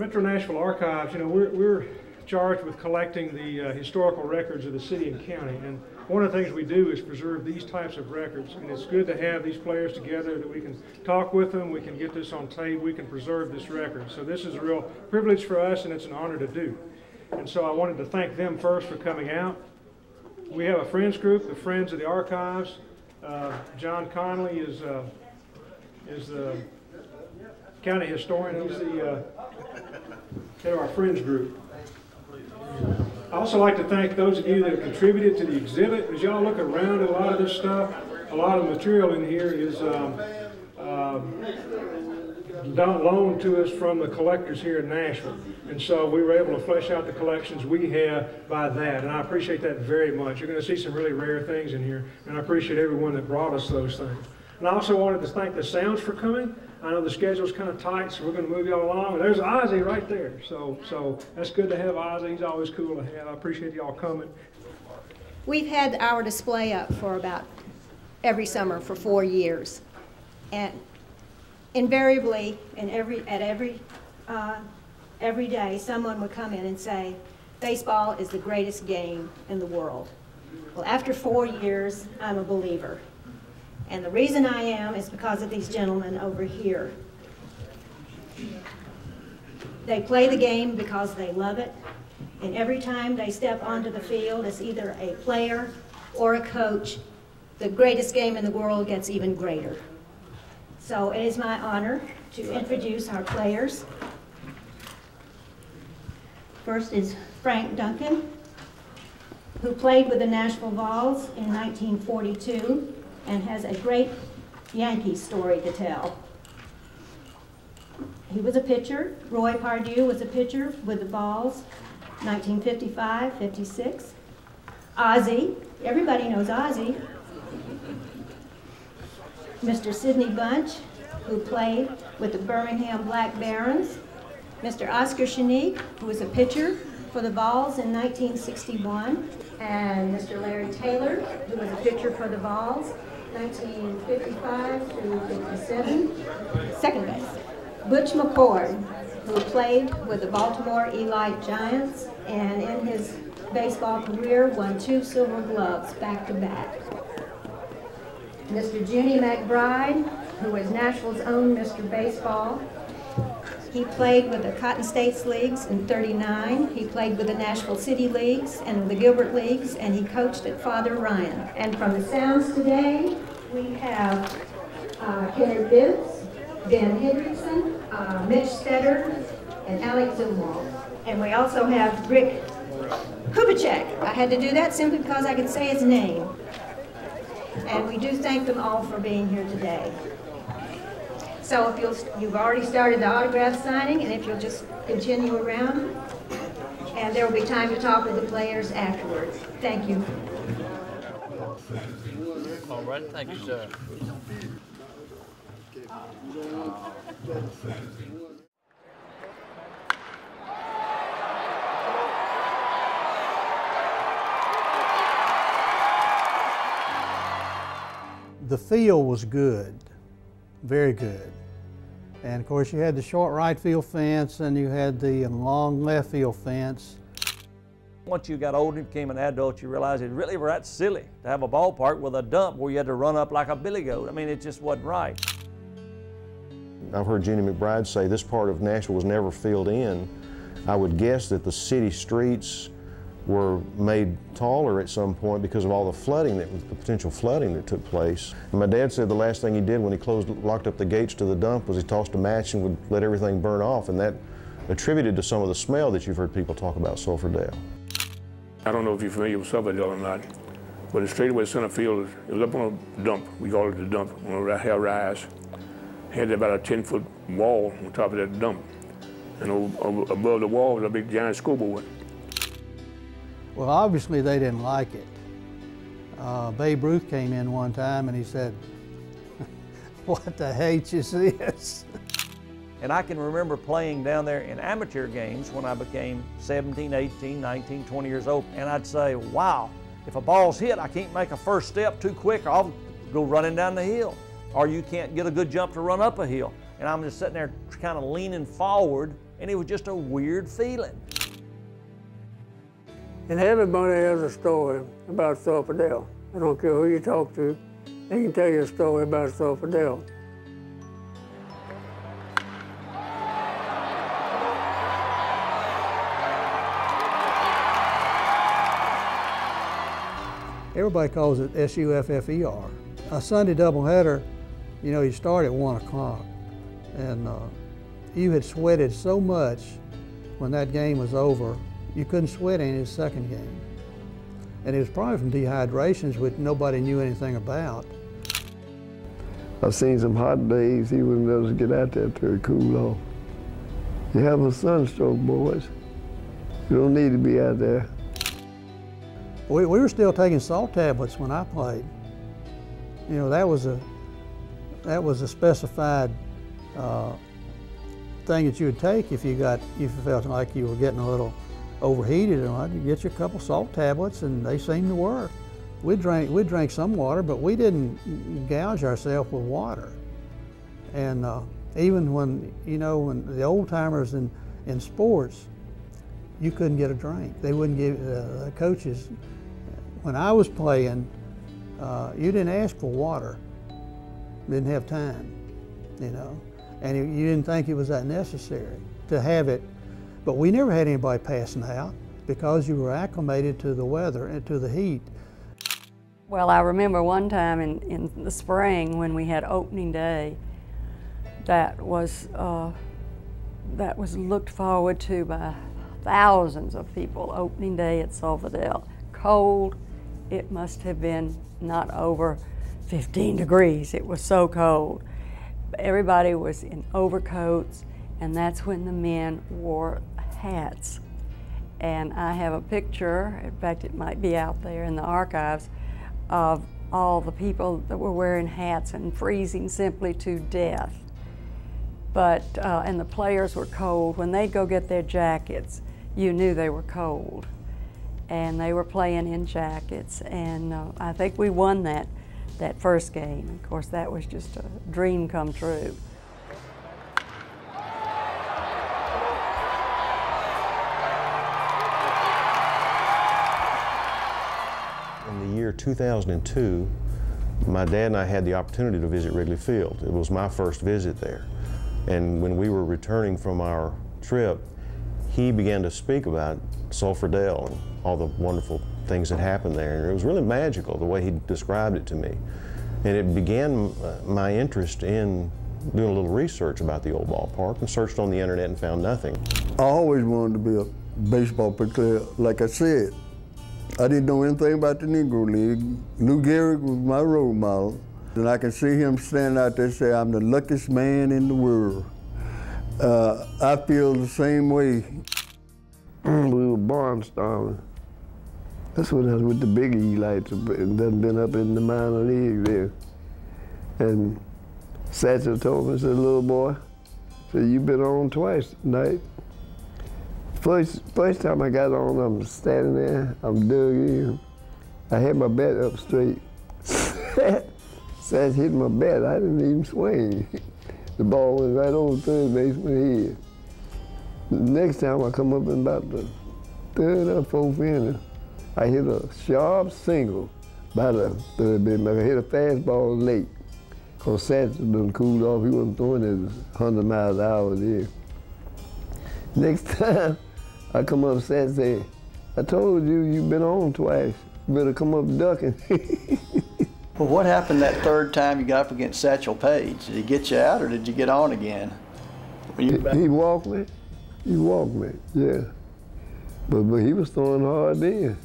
Metro Nashville Archives, we're charged with collecting the historical records of the city and county, and one of the things we do is preserve these types of records, and it's good to have these players together that we can talk with them, we can get this on tape, we can preserve this record. So this is a real privilege for us, and it's an honor to do. And so I wanted to thank them first for coming out. We have a friends group, the Friends of the Archives. John Conley is the county historian. He's the head of our friends group. I also like to thank those of you that have contributed to the exhibit. As y'all look around at a lot of this stuff, a lot of material in here is loaned to us from the collectors here in Nashville. And so we were able to flesh out the collections we have by that, and I appreciate that very much. You're going to see some really rare things in here, and I appreciate everyone that brought us those things. And I also wanted to thank the Sounds for coming. I know the schedule's kind of tight, so we're going to move y'all along. And there's Ozzy right there. So that's good to have Ozzy. He's always cool to have. I appreciate y'all coming. We've had our display up for about every summer for 4 years. And invariably, every day, someone would come in and say, baseball is the greatest game in the world. Well, after 4 years, I'm a believer. And the reason I am is because of these gentlemen over here. They play the game because they love it. And every time they step onto the field as either a player or a coach, the greatest game in the world gets even greater. So it is my honor to introduce our players. First is Frank Duncan, who played with the Nashville Vols in 1942 and has a great Yankee story to tell. He was a pitcher. Roy Pardue was a pitcher with the Vols, 1955-56. Ozzy, everybody knows Ozzy. Mr. Sidney Bunch, who played with the Birmingham Black Barons. Mr. Oscar Shanique, who was a pitcher for the Vols in 1961. And Mr. Larry Taylor, who was a pitcher for the Vols, 1955 through 57. Second base. Butch McCord, who played with the Baltimore Elite Giants and in his baseball career won 2 Silver Gloves back-to-back. Mr. Junie McBride, who is Nashville's own Mr. Baseball. He played with the Cotton States Leagues in '39. He played with the Nashville City Leagues and the Gilbert Leagues, and he coached at Father Ryan. And from the Sounds today, we have Kenny Bibbs, Ben Hendrickson, Mitch Stetter, and Alex Zumwalt. And we also have Rick Kubicek. I had to do that simply because I could say his name. And we do thank them all for being here today. So if you've already started the autograph signing, and if you'll just continue around, and there will be time to talk with the players afterwards. Thank you. All right, thank you, sir. The field was good, very good. And of course you had the short right field fence and you had the long left field fence. Once you got older and became an adult, you realized it really was that silly to have a ballpark with a dump where you had to run up like a billy goat. I mean, it just wasn't right. I've heard Junie McBride say this part of Nashville was never filled in. I would guess that the city streets were made taller at some point because of all the flooding, the potential flooding that took place. And my dad said the last thing he did when he locked up the gates to the dump was he tossed a match and would let everything burn off, and that attributed to some of the smell that you've heard people talk about Sulphurdale. I don't know if you're familiar with Sulphurdale or not, but the straightaway center field, it was up on a dump. We called it the dump, on a hill rise. It had about a 10-foot wall on top of that dump. And above the wall was a big giant scoreboard. Well, obviously they didn't like it. Babe Ruth came in one time and he said, "What the H is this?" And I can remember playing down there in amateur games when I became 17, 18, 19, 20 years old. And I'd say, wow, if a ball's hit, I can't make a first step too quick or I'll go running down the hill. Or you can't get a good jump to run up a hill. And I'm just sitting there kind of leaning forward and it was just a weird feeling. And everybody has a story about Sulphur Dell. I don't care who you talk to, they can tell you a story about Sulphur Dell. Everybody calls it S-U-F-F-E-R. A Sunday doubleheader, you know, you start at 1 o'clock, and you had sweated so much when that game was over, you couldn't sweat any of the second game. And it was probably from dehydrations, which nobody knew anything about. I've seen some hot days, he wouldn't let us get out there to cool off. You have a sunstroke, boys. You don't need to be out there. We were still taking salt tablets when I played. You know, that was a specified thing that you would take if you felt like you were getting a little overheated. You get you a couple salt tablets, and they seemed to work. We drank some water, but we didn't gouge ourselves with water. And even when the old timers in sports, you couldn't get a drink. They wouldn't give the coaches. When I was playing, you didn't ask for water. Didn't have time, you know, and you didn't think it was that necessary to have it. But we never had anybody passing out because you were acclimated to the weather and to the heat. Well, I remember one time in the spring when we had opening day, that was looked forward to by thousands of people. Opening day at Sulphur Dell. Cold. It must have been not over 15 degrees. It was so cold. Everybody was in overcoats, and that's when the men wore hats. And I have a picture, in fact it might be out there in the archives, of all the people that were wearing hats and freezing simply to death. But, and the players were cold. When they'd go get their jackets, you knew they were cold. And they were playing in jackets, and I think we won that first game. Of course, that was just a dream come true. In the year 2002, my dad and I had the opportunity to visit Wrigley Field. It was my first visit there. And when we were returning from our trip, he began to speak about Sulphur Dell and all the wonderful things that happened there. And it was really magical the way he described it to me. And it began my interest in doing a little research about the old ballpark, and searched on the internet and found nothing. I always wanted to be a baseball player. Like I said, I didn't know anything about the Negro League. Lou Gehrig was my role model. And I can see him stand out there and say, I'm the luckiest man in the world. I feel the same way. We were barnstorming. That's when I was with the big Elites, and done been up in the minor league there. And Satchel told me, said, little boy, said, you've been on twice tonight. First time I got on, I'm standing there, I'm dug in. I had my bat up straight. Satch hit my bat, I didn't even swing. The ball went right over third baseman's head. The next time I come up in about the third or fourth inning, I hit a sharp single by the third baseman. I hit a fastball late, because Satchel done cooled off. He wasn't throwing it 100 miles an hour there. Next time I come up, Satchel said, I told you, you've been on twice. You better come up ducking. Well, what happened that third time you got up against Satchel Paige? Did he get you out, or did you get on again? He walked me. He walked me, yeah. But he was throwing hard then.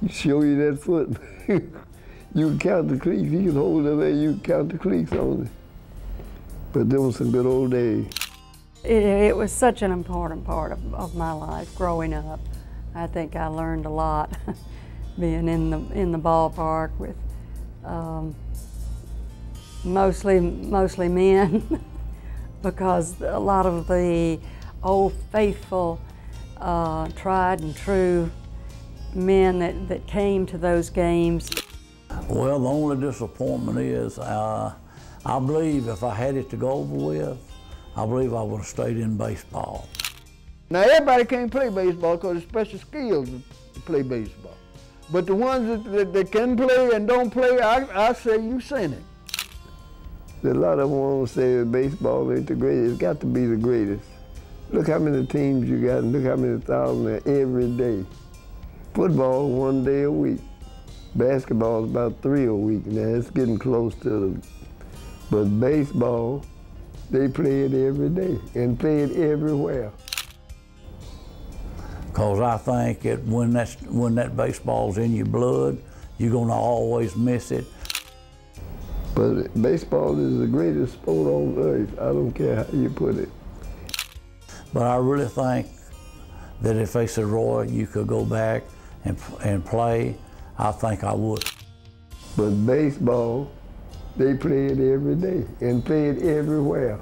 He show you that foot. You can count the cleats. He can hold it there, you can count the cleats on it. But there was some good old days. It was such an important part of my life growing up. I think I learned a lot being in the ballpark with mostly men, because a lot of the old faithful, tried and true men that came to those games. Well, the only disappointment is I believe if I had it to go over with, I believe I would have stayed in baseball. Now everybody can't play baseball because it's special skills to play baseball. But the ones that can play and don't play, I say you send it. A lot of them want to say that baseball ain't the greatest. It's got to be the greatest. Look how many teams you got and look how many thousands there every day. Football 1 day a week. Basketball is about 3 a week now. It's getting close to the, but baseball, they play it every day and play it everywhere. Because I think when that baseball's in your blood, you're gonna always miss it. But baseball is the greatest sport on earth. I don't care how you put it. But I really think that if they said, Roy, you could go back and play, I think I would. But baseball, they play it every day and play it everywhere.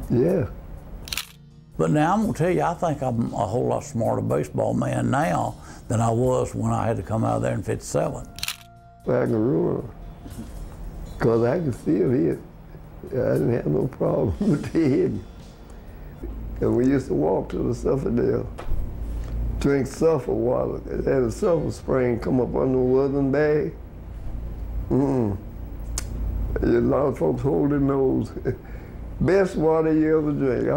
Yeah. But now I'm gonna tell you, I think I'm a whole lot smarter baseball man now than I was when I had to come out of there in '57. I can run, because I can still hit. I didn't have no problem with the hitting. And we used to walk to the Sufferdale, drink sulfur water. They had a sulfur spring come up under the wooden bag. A lot of folks holding those. Best water you ever drink.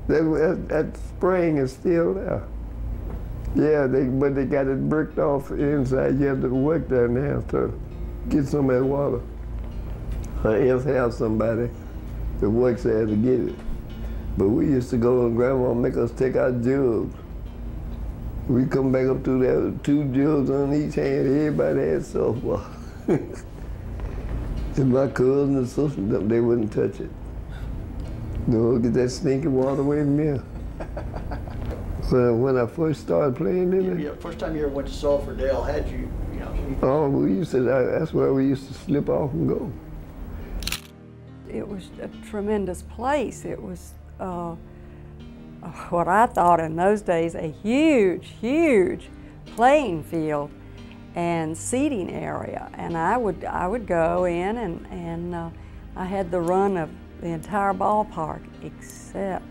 That spring is still there. Yeah, but they got it bricked off inside. You have to work there now to get some of that water. Or else have somebody that works there to get it. But we used to go and Grandma make us take our jugs. We come back up to there with 2 jugs on each hand. Everybody had sulfur. And my cousins and sisters, they wouldn't touch it. No, get that stinky water away from here. When I first started playing in it. Yeah, first time you ever went to Sulphurdale, had you know? Oh, that's where we used to slip off and go. It was a tremendous place. It was what I thought in those days a huge, huge playing field and seating area. And I would go in and I had the run of the entire ballpark except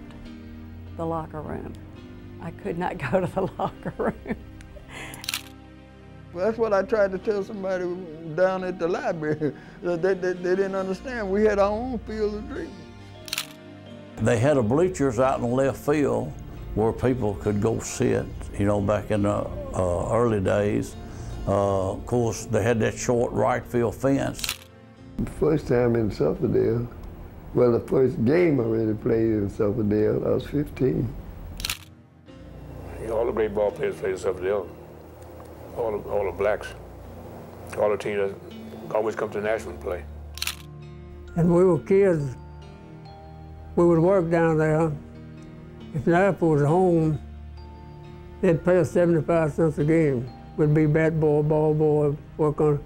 the locker room. I could not go to the locker room. Well, that's what I tried to tell somebody down at the library. They didn't understand. We had our own field of dreams. They had a bleachers out in the left field where people could go sit, you know, back in the early days. Of course, they had that short right field fence. The first time in Sufferdale, well, the first game I really played in Sufferdale, I was 15. Yeah, all the great ball players played in Sufferdale. All the blacks. All the teams that always come to Nashville and play. And we were kids. We would work down there. If Nashville was home, they'd pay us 75 cents a game. We'd be bat boy, ball boy, work on.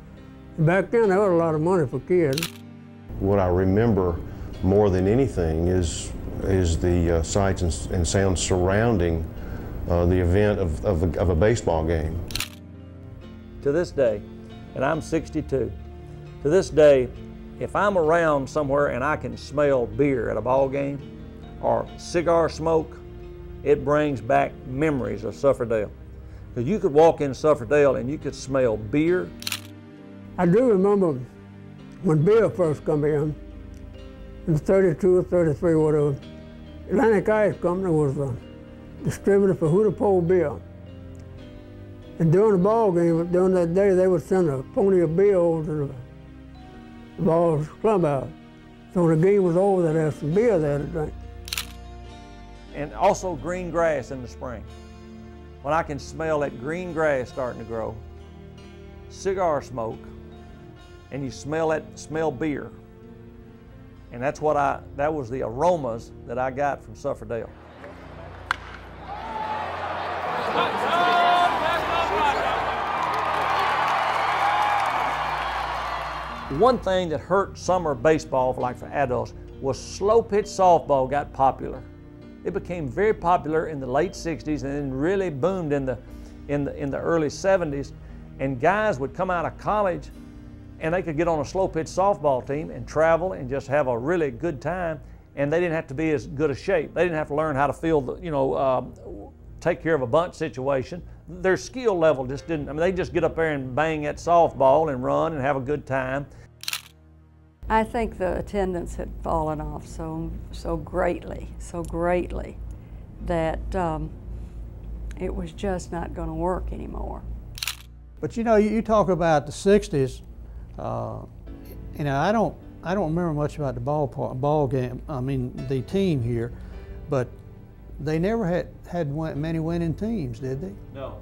Back then, there was a lot of money for kids. What I remember more than anything is the sights and sounds surrounding the event of a baseball game. To this day, and I'm 62, to this day, if I'm around somewhere and I can smell beer at a ball game or cigar smoke, it brings back memories of Sufferdale. Because you could walk in Sufferdale and you could smell beer. I do remember when beer first come in 32 or 33, whatever. Atlantic Ice Company was a distributor for Hooter Pole beer. And during the ball game, during that day, they would send a pony of beer over to the ball's clubhouse. So when the game was over, they'd have some beer there to drink. And also green grass in the spring. When I can smell that green grass starting to grow, cigar smoke, and you smell beer. And that was the aromas that I got from Sufferdale. One thing that hurt summer baseball, like for adults, was slow pitch softball got popular. It became very popular in the late 60s and then really boomed in the early 70s. And guys would come out of college and they could get on a slow pitch softball team and travel and just have a really good time. and they didn't have to be as good a shape. They didn't have to learn how to field, take care of a bunt situation. Their skill level just didn't, I mean, they just get up there and bang that softball and run and have a good time. I think the attendance had fallen off so greatly that it was just not going to work anymore. But you talk about the '60s. I don't remember much about the ball game. I mean the team here, but they never had many winning teams, did they? No.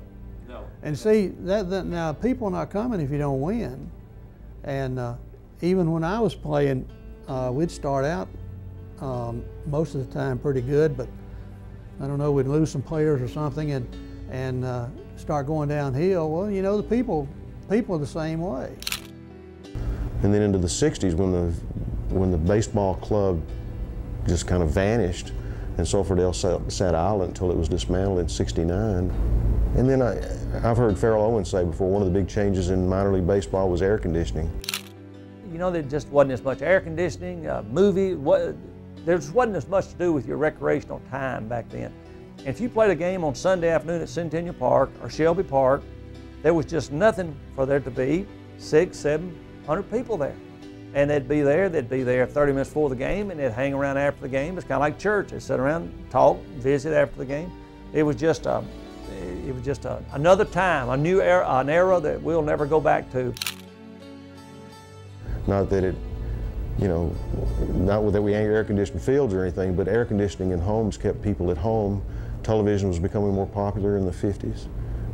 And see that now people are not coming if you don't win. And even when I was playing, we'd start out most of the time pretty good, but I don't know, we'd lose some players or something and start going downhill. Well, the people are the same way. And then into the '60s when the baseball club just kind of vanished and Sulphurdale sat idle until it was dismantled in '69. And then I've heard Farrell Owens say before, one of the big changes in minor league baseball was air conditioning. There just wasn't as much air conditioning, there just wasn't as much to do with your recreational time back then. And if you played a game on Sunday afternoon at Centennial Park or Shelby Park, there was just nothing for there to be 600-700 people there. And they'd be there 30 minutes before the game, and they'd hang around after the game. It's kind of like church. They'd sit around, talk, visit after the game. It was just another time, a new era, an era that we'll never go back to. Not that not that we ain't air-conditioned fields or anything, but air conditioning in homes kept people at home. Television was becoming more popular in the '50s,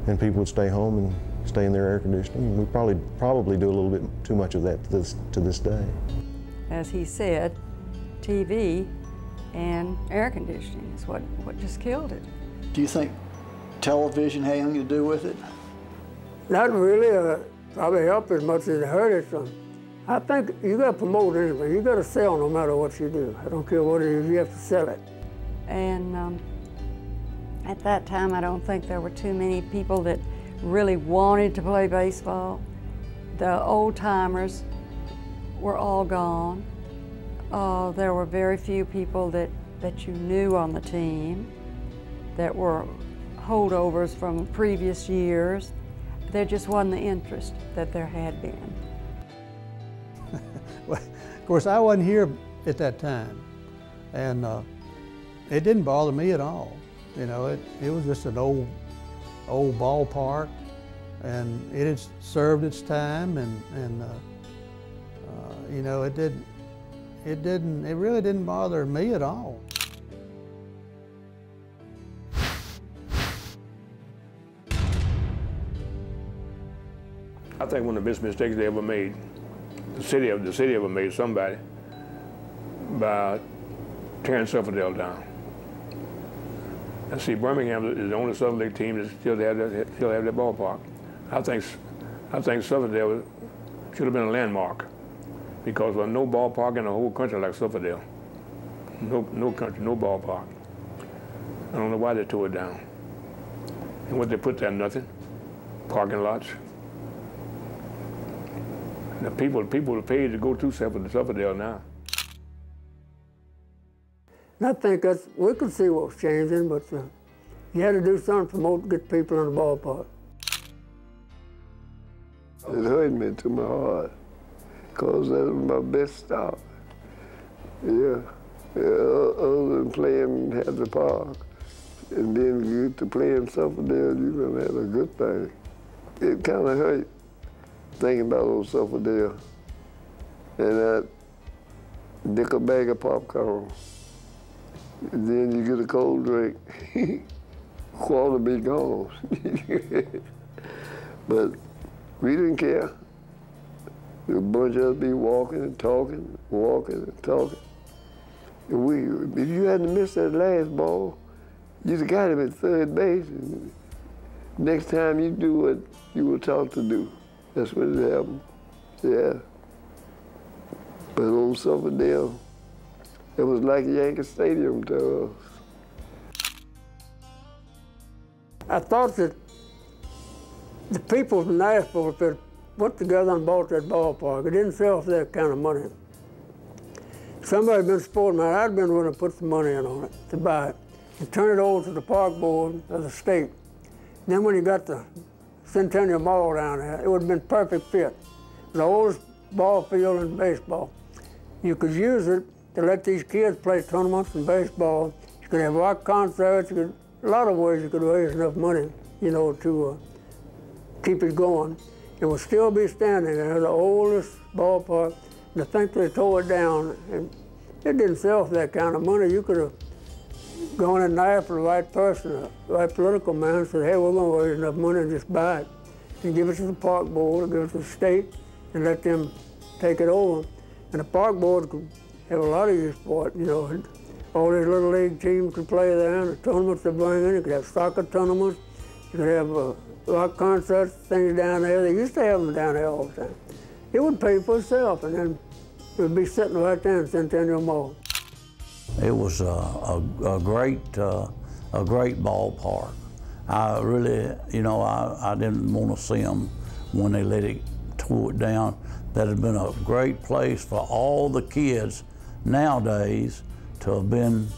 and people would stay home and stay in their air conditioning. We probably do a little bit too much of that to this day. As he said, TV and air conditioning is what just killed it. Do you think television had anything to do with it? Not really. Probably helped as much as it hurt it some. I think you got to promote anything. You got to sell no matter what you do. I don't care what it is, you have to sell it. And at that time, I don't think there were too many people that really wanted to play baseball. The old timers were all gone. There were very few people that you knew on the team that were holdovers from previous years. There just wasn't the interest that there had been. Well, of course, I wasn't here at that time, and it didn't bother me at all. It was just an old ballpark, and it had served its time, and it really didn't bother me at all. I think one of the best mistakes they ever made, the city ever made, somebody, by tearing Sulphurdale down. And see, Birmingham is the only Southern League team that still have that ballpark. I think Sulphurdale should have been a landmark, because there's no ballpark in the whole country like Sulphurdale. No country, no ballpark. I don't know why they tore it down. And what they put there, nothing. Parking lots. The people are paid to go to Sulphurdale now. And I think we could see what was changing, but you had to do something to promote, get people in the ballpark. It hurt me to my heart, because that was my best stop. Yeah, other than playing at the park, and then you get to playing Sulphurdale, you're gonna have a good thing. It kind of hurt thinking about old Sulphurdale, and that nickel bag of popcorn. And then you get a cold drink, quarter be gone. But we didn't care. A bunch of us be walking and talking, walking and talking. And if you hadn't missed that last ball, you'd got him at third base. And next time you do what you were taught to do. That's when it happened. Yeah. But old Sulphurdale, it was like Yankee Stadium to us. I thought that the people from Nashville, if put together and bought that ballpark, it didn't sell for that kind of money. Somebody been sporting man, I'd been willing to put some money in on it to buy it and turn it over to the park board of the state. And then when you got the Centennial Mall down there, it would have been perfect fit. The oldest ball field in baseball. You could use it to let these kids play tournaments in baseball. You could have rock concerts, a lot of ways you could raise enough money, you know, to keep it going. It would still be standing there, the oldest ballpark. And to think they tore it down, and it didn't sell for that kind of money. You could have gone in there for the right person, the right political man, and said, hey, we're going to raise enough money and just buy it and give it to the park board or give it to the state and let them take it over. And the park board could have a lot of use for it, you know. And all these little league teams could play there, and the tournaments they bring in. You could have soccer tournaments, you could have rock concerts, things down there. They used to have them down there all the time. It would pay for itself, and then it would be sitting right there in Centennial Mall. It was a great ballpark. I really, you know, I didn't want to see them when they let it tore it down. That had been a great place for all the kids nowadays to have been,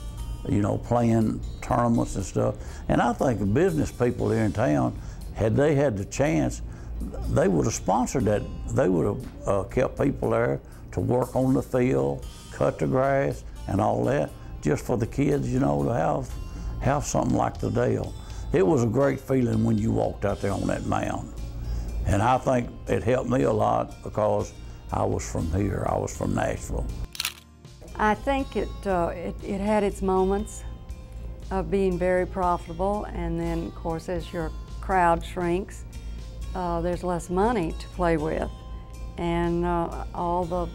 you know, playing tournaments and stuff. And I think the business people here in town, had they had the chance, they would have sponsored that. They would have kept people there to work on the field, cut the grass, and all that, just for the kids, you know, to have something like the Dale. It was a great feeling when you walked out there on that mound. And I think it helped me a lot because I was from here. I was from Nashville. I think it had its moments of being very profitable, and then, of course, as your crowd shrinks, there's less money to play with, and all the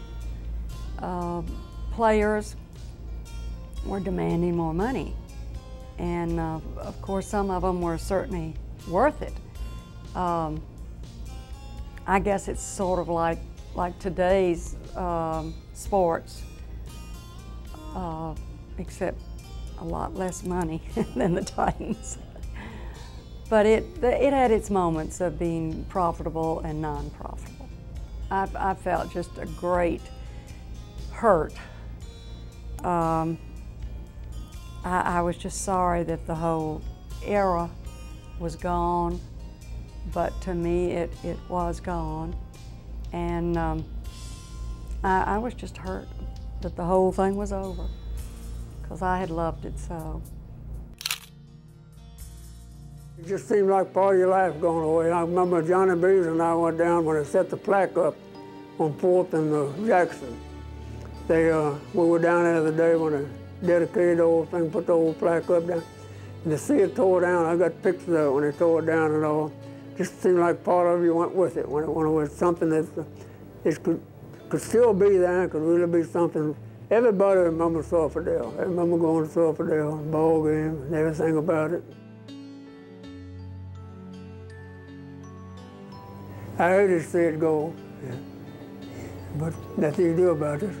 players were demanding more money. And of course, some of them were certainly worth it. I guess it's sort of like today's sports, except a lot less money than the Titans. But it had its moments of being profitable and non-profitable. I felt just a great hurt. I was just sorry that the whole era was gone, but to me it was gone. And I was just hurt that the whole thing was over, because I had loved it so. It just seemed like part of your life going away. I remember Johnny Breeze and I went down when they set the plaque up on 4th and Jackson. We were down there the day when they dedicated the whole thing, put the whole plaque up down. And to see it tore down, I got pictures of it when they tore it down and all. Just seemed like part of you went with it, when it was something that could still be there, could really be something. Everybody remembers Sulphurdale. They remember going to Sulphurdale, ball game, and everything about it. I hated to see it go, yeah. But nothing you do about it.